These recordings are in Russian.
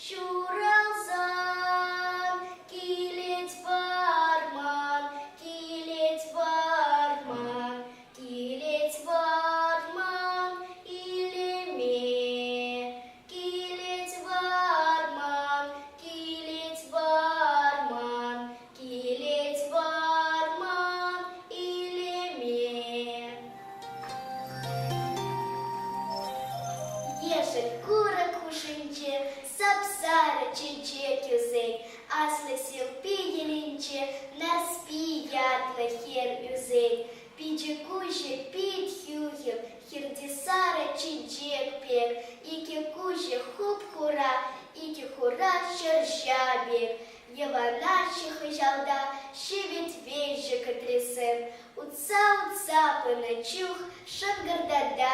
Чуралзан, килет барман, килет барман, килет барман, илеме, килет барман, килет барман, килет барман, илеме. Ешек кура кушинче, сапсара чечек юзей, аслы силпи елинче, нарспи ятла хер юзей, пиче куще пит хюхер, хирдисара чечек пек, ике куще хуп хура, ике хура шершабек, Еваначи хыжалда, шивет вежі катресем, утса пыначух, шангарда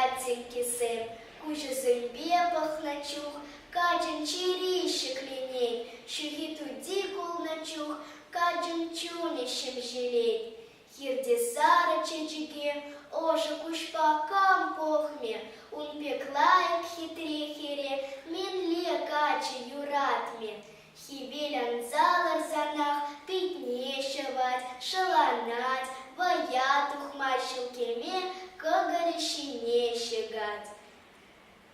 кисем, куча зымбе пахначух, каджин чирищик линей, шухиту дикул начух, каджин чунищем жилей. Хирдисара чечеге, оша кушпа кампохме, ун пеклаек хитрехере, минле качи юратме. Хибелян залар занах, питнешевать, шаланать, ваятух мачилкеме, кагарищине щегать.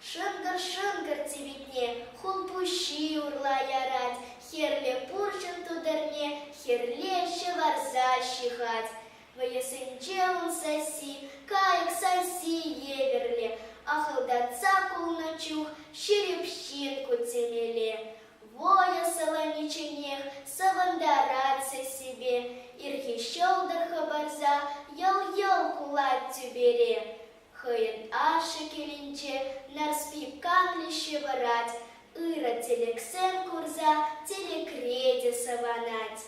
Шынгыр цеветне, хулпущи урла ярать, херле пурчын тударне, херле шеварза щихать. Ваясынче он соси, каек соси еверле, ахылдатса кулначух, щерепщинку цемеле. Воя солониченех, савандараться себе, ирхищелдыр хабарза, йол-йол кулат тюбере. Хыйын ашы келинче, нарспи канли шеварать, ыра телексен курза, телекреде саванать.